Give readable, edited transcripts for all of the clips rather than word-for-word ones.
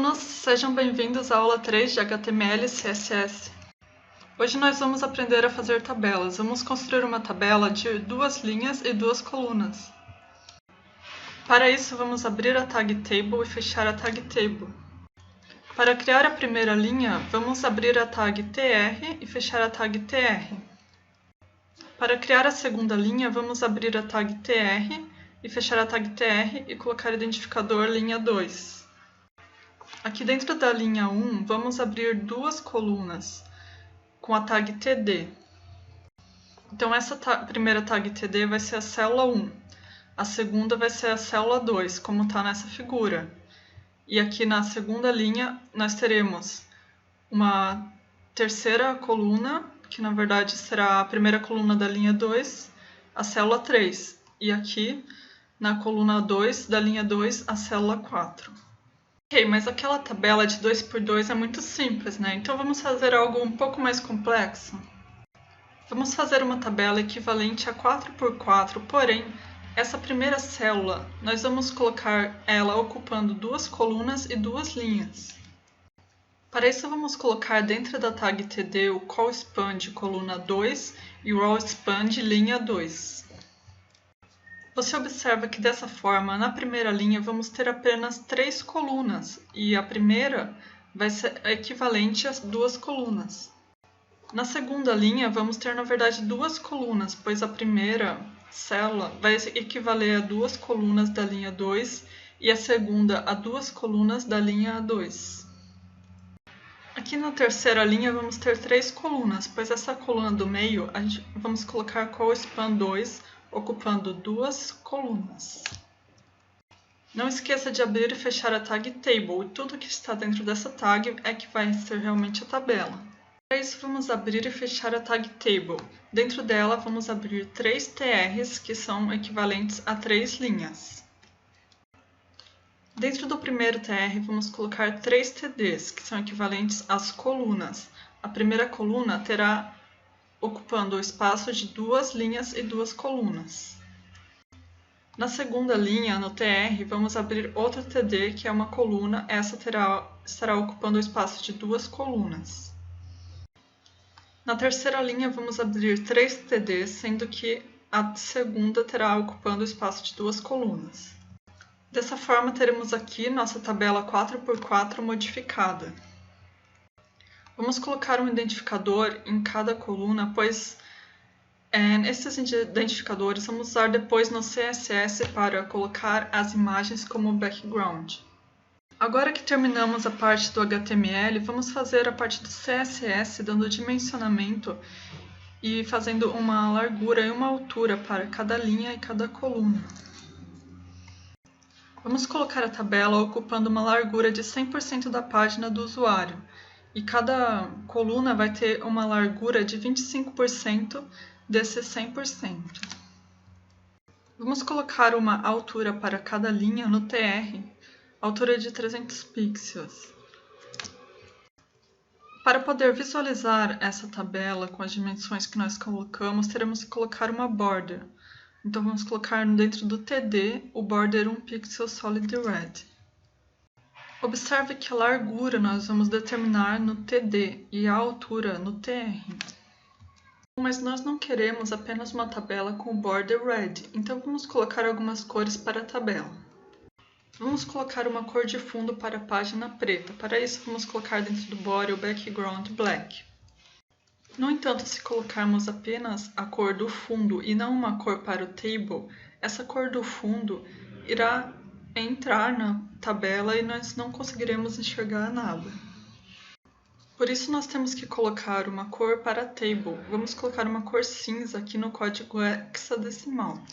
alunos, sejam bem-vindos à aula 3 de HTML e CSS. Hoje nós vamos aprender a fazer tabelas. Vamos construir uma tabela de 2 linhas e 2 colunas. Para isso, vamos abrir a tag Table e fechar a tag Table. Para criar a primeira linha, vamos abrir a tag TR e fechar a tag TR. Para criar a segunda linha, vamos abrir a tag TR e fechar a tag TR e colocar o identificador linha 2. Aqui dentro da linha 1, vamos abrir 2 colunas com a tag TD. Então essa primeira tag TD vai ser a célula 1, a segunda vai ser a célula 2, como está nessa figura. E aqui na segunda linha nós teremos uma terceira coluna, que na verdade será a primeira coluna da linha 2, a célula 3. E aqui na coluna 2 da linha 2, a célula 4. Ok, mas aquela tabela de 2 por 2 é muito simples, né? Então vamos fazer algo um pouco mais complexo. Vamos fazer uma tabela equivalente a 4 por 4, porém, essa primeira célula, nós vamos colocar ela ocupando 2 colunas e 2 linhas. Para isso, vamos colocar dentro da tag TD o callSpan coluna 2 e o rowSpan linha 2. Você observa que dessa forma, na primeira linha, vamos ter apenas 3 colunas, e a primeira vai ser equivalente a 2 colunas. Na segunda linha, vamos ter, na verdade, 2 colunas, pois a primeira célula vai equivaler a 2 colunas da linha 2 e a segunda a 2 colunas da linha 2. Aqui na terceira linha, vamos ter 3 colunas, pois essa coluna do meio, vamos colocar callSpan 2, ocupando 2 colunas. Não esqueça de abrir e fechar a tag Table, e tudo que está dentro dessa tag é que vai ser realmente a tabela. Para isso, vamos abrir e fechar a tag Table. Dentro dela, vamos abrir 3 TRs, que são equivalentes a 3 linhas. Dentro do primeiro TR, vamos colocar 3 TDs, que são equivalentes às colunas. A primeira coluna terá ocupando o espaço de 2 linhas e 2 colunas. Na segunda linha, no TR, vamos abrir outra TD, que é uma coluna, essa estará ocupando o espaço de 2 colunas. Na terceira linha, vamos abrir 3 TDs, sendo que a segunda terá ocupando o espaço de 2 colunas. Dessa forma, teremos aqui nossa tabela 4 por 4 modificada. Vamos colocar um identificador em cada coluna, pois esses identificadores vamos usar depois no CSS para colocar as imagens como background. Agora que terminamos a parte do HTML, vamos fazer a parte do CSS, dando dimensionamento e fazendo uma largura e uma altura para cada linha e cada coluna. Vamos colocar a tabela ocupando uma largura de 100% da página do usuário. E cada coluna vai ter uma largura de 25% desse 100%. Vamos colocar uma altura para cada linha no TR, altura de 300 pixels. Para poder visualizar essa tabela com as dimensões que nós colocamos, teremos que colocar uma border. Então vamos colocar dentro do TD o border 1 pixel solid red. Observe que a largura nós vamos determinar no TD e a altura no TR. Mas nós não queremos apenas uma tabela com o border red, então vamos colocar algumas cores para a tabela. Vamos colocar uma cor de fundo para a página preta. Para isso, vamos colocar dentro do body o background black. No entanto, se colocarmos apenas a cor do fundo e não uma cor para o table, essa cor do fundo irá entrar na tabela e nós não conseguiremos enxergar nada. Por isso nós temos que colocar uma cor para a table. Vamos colocar uma cor cinza aqui no código hexadecimal.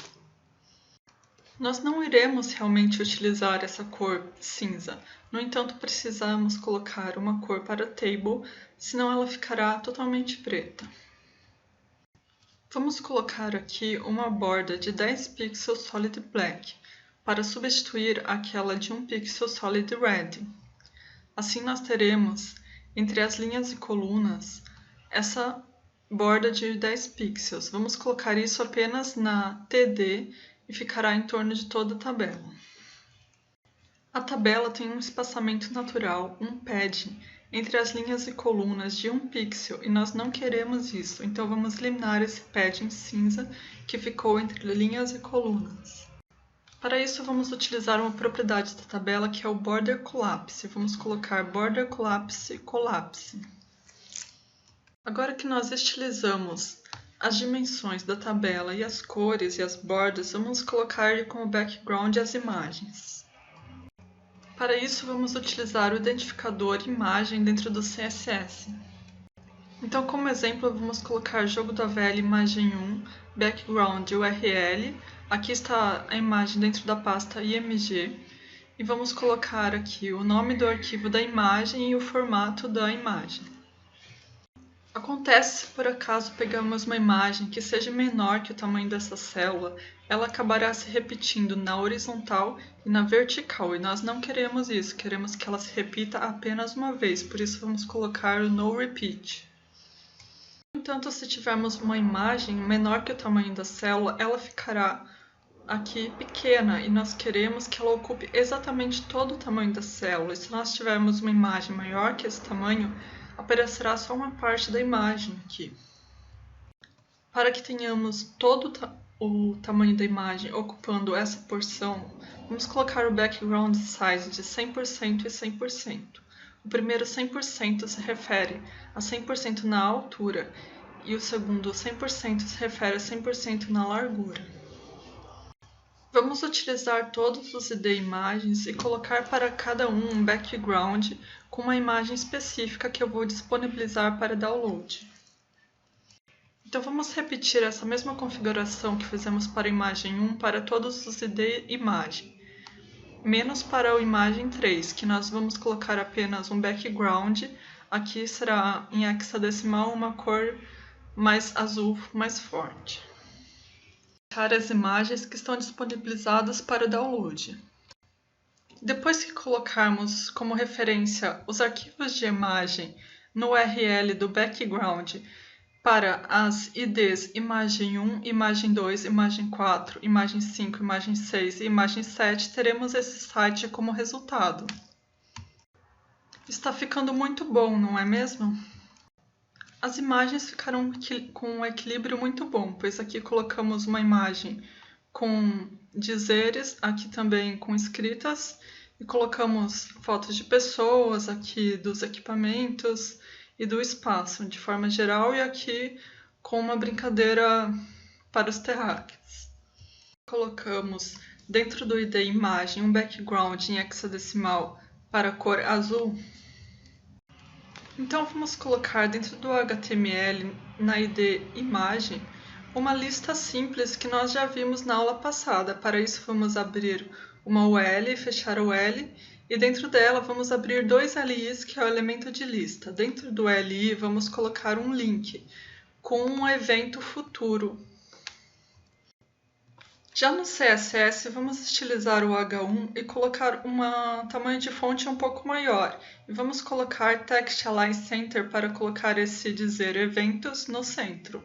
Nós não iremos realmente utilizar essa cor cinza. No entanto, precisamos colocar uma cor para a table, senão ela ficará totalmente preta. Vamos colocar aqui uma borda de 10 pixels solid black, para substituir aquela de 1 pixel solid red. Assim nós teremos, entre as linhas e colunas, essa borda de 10 pixels. Vamos colocar isso apenas na TD e ficará em torno de toda a tabela. A tabela tem um espaçamento natural, um padding, entre as linhas e colunas de 1 pixel e nós não queremos isso, então vamos eliminar esse padding cinza que ficou entre linhas e colunas. Para isso vamos utilizar uma propriedade da tabela que é o Border Collapse. Vamos colocar Border Collapse Collapse. Agora que nós estilizamos as dimensões da tabela e as cores e as bordas, vamos colocar como background as imagens. Para isso, vamos utilizar o identificador imagem dentro do CSS. Então, como exemplo, vamos colocar jogo da velha imagem 1, background URL. Aqui está a imagem dentro da pasta IMG. E vamos colocar aqui o nome do arquivo da imagem e o formato da imagem. Acontece se por acaso pegamos uma imagem que seja menor que o tamanho dessa célula, ela acabará se repetindo na horizontal e na vertical, e nós não queremos isso, queremos que ela se repita apenas uma vez, por isso vamos colocar o no repeat. No entanto, se tivermos uma imagem menor que o tamanho da célula, ela ficará aqui pequena e nós queremos que ela ocupe exatamente todo o tamanho da célula. E se nós tivermos uma imagem maior que esse tamanho, aparecerá só uma parte da imagem aqui. Para que tenhamos todo o tamanho da imagem ocupando essa porção, vamos colocar o background size de 100% e 100%. O primeiro 100% se refere a 100% na altura e o segundo 100% se refere a 100% na largura. Vamos utilizar todos os ID imagens e colocar para cada um background com uma imagem específica que eu vou disponibilizar para download. Então vamos repetir essa mesma configuração que fizemos para a imagem 1 para todos os ID imagem, menos para a imagem 3, que nós vamos colocar apenas um background. Aqui será em hexadecimal uma cor mais azul, mais forte. As imagens que estão disponibilizadas para download. Depois que colocarmos como referência os arquivos de imagem no URL do background para as IDs imagem 1, imagem 2, imagem 4, imagem 5, imagem 6 e imagem 7, teremos esse site como resultado. Está ficando muito bom, não é mesmo? As imagens ficaram com um equilíbrio muito bom, pois aqui colocamos uma imagem com dizeres, aqui também com escritas, e colocamos fotos de pessoas, aqui dos equipamentos e do espaço de forma geral, e aqui com uma brincadeira para os terráqueos. Colocamos dentro do ID imagem um background em hexadecimal para a cor azul. Então vamos colocar dentro do HTML, na ID imagem, uma lista simples que nós já vimos na aula passada. Para isso vamos abrir uma UL e fechar a UL, e dentro dela vamos abrir dois LIs, que é o elemento de lista. Dentro do LI vamos colocar um link com um evento futuro. Já no CSS, vamos estilizar o H1 e colocar um tamanho de fonte um pouco maior. E vamos colocar Text Align Center para colocar esse dizer eventos no centro.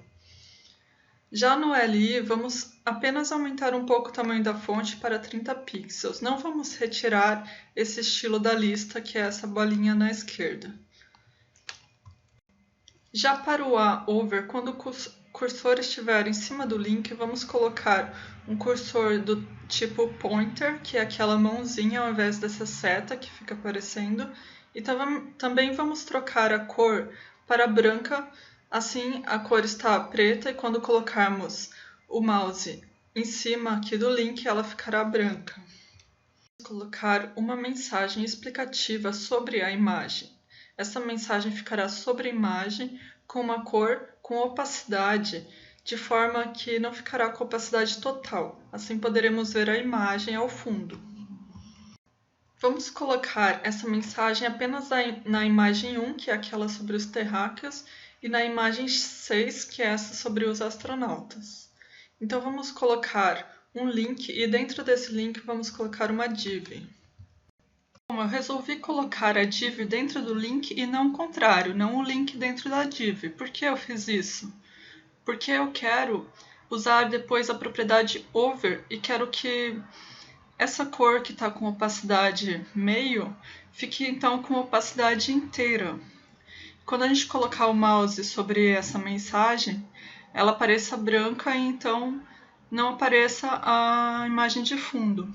Já no LI, vamos apenas aumentar um pouco o tamanho da fonte para 30 pixels. Não vamos retirar esse estilo da lista, que é essa bolinha na esquerda. Já para o A-Over, quando o cursor estiver em cima do link, vamos colocar um cursor do tipo pointer, que é aquela mãozinha ao invés dessa seta que fica aparecendo. E também vamos trocar a cor para branca, assim a cor está preta e quando colocarmos o mouse em cima aqui do link, ela ficará branca. Vamos colocar uma mensagem explicativa sobre a imagem. Essa mensagem ficará sobre a imagem com uma cor com opacidade, de forma que não ficará com opacidade total. Assim poderemos ver a imagem ao fundo. Vamos colocar essa mensagem apenas na imagem 1, que é aquela sobre os terráqueos, e na imagem 6, que é essa sobre os astronautas. Então vamos colocar um link e dentro desse link vamos colocar uma div. Bom, eu resolvi colocar a div dentro do link e não o contrário, não o link dentro da div. Por que eu fiz isso? Porque eu quero usar depois a propriedade over e quero que essa cor que está com opacidade meio, fique então com opacidade inteira. Quando a gente colocar o mouse sobre essa mensagem, ela apareça branca e então não apareça a imagem de fundo.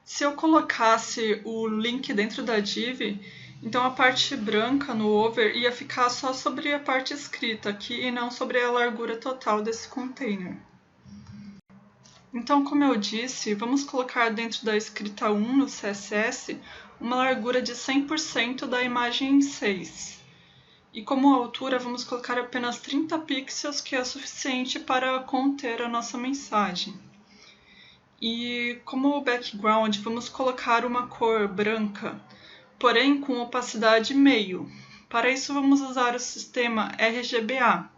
Se eu colocasse o link dentro da div, então a parte branca no over ia ficar só sobre a parte escrita aqui e não sobre a largura total desse container. Então, como eu disse, vamos colocar dentro da escrita 1 no CSS uma largura de 100% da imagem 6. E como altura, vamos colocar apenas 30 pixels, que é suficiente para conter a nossa mensagem. E como background, vamos colocar uma cor branca, porém com opacidade meio. Para isso, vamos usar o sistema RGBA,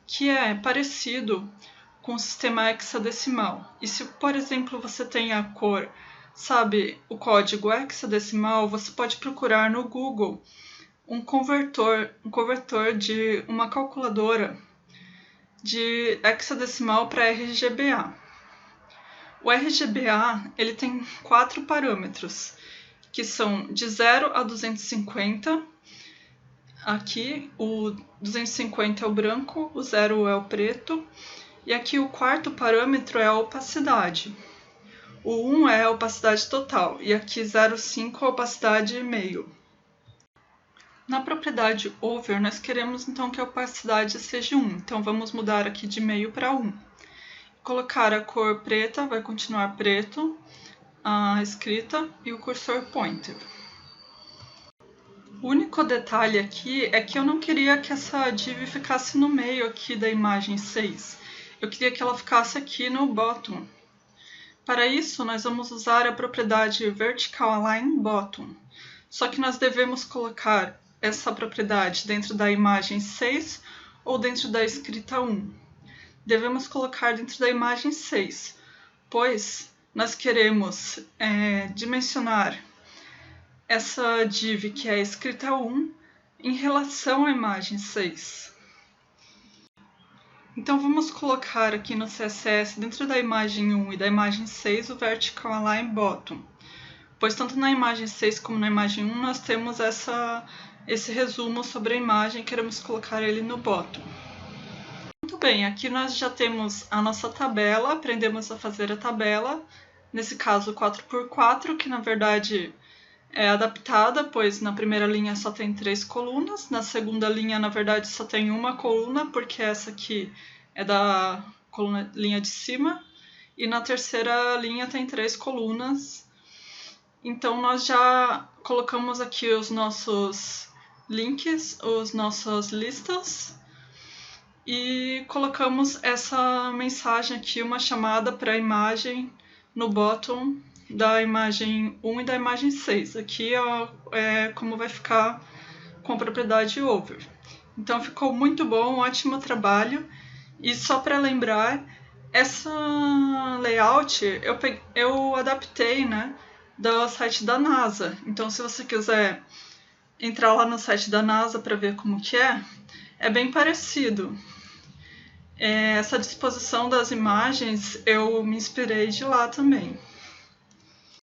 que é parecido com o sistema hexadecimal. E se, por exemplo, você tem a cor, sabe, o código hexadecimal, você pode procurar no Google um convertor de uma calculadora de hexadecimal para RGBA. O RGBA ele tem 4 parâmetros, que são de 0 a 250. Aqui o 250 é o branco, o 0 é o preto. E aqui o quarto parâmetro é a opacidade. O 1 é a opacidade total, e aqui 0,5 é a opacidade meio. Na propriedade over, nós queremos então que a opacidade seja 1, então vamos mudar aqui de meio para 1. Colocar a cor preta, vai continuar preto, a escrita e o cursor pointer. O único detalhe aqui é que eu não queria que essa div ficasse no meio aqui da imagem 6. Eu queria que ela ficasse aqui no bottom. Para isso, nós vamos usar a propriedade Vertical Align Bottom. Só que nós devemos colocar essa propriedade dentro da imagem 6 ou dentro da escrita 1. Devemos colocar dentro da imagem 6, pois nós queremos dimensionar essa div que é a escrita 1 em relação à imagem 6. Então vamos colocar aqui no CSS, dentro da imagem 1 e da imagem 6, o Vertical Align Bottom. Pois tanto na imagem 6 como na imagem 1 nós temos esse resumo sobre a imagem, queremos colocar ele no bottom. Muito bem, aqui nós já temos a nossa tabela, aprendemos a fazer a tabela, nesse caso 4x4, que na verdade é adaptada, pois na primeira linha só tem 3 colunas, na segunda linha na verdade só tem uma coluna, porque essa aqui é da linha de cima, e na terceira linha tem 3 colunas. Então nós já colocamos aqui os nossos links, as nossas listas, e colocamos essa mensagem aqui, uma chamada para a imagem no bottom da imagem 1 e da imagem 6. Aqui é como vai ficar com a propriedade over. Então ficou muito bom, um ótimo trabalho. E só para lembrar, essa layout eu adaptei, né, do site da NASA. Então se você quiser entrar lá no site da NASA para ver como que é bem parecido. Essa disposição das imagens eu me inspirei de lá também.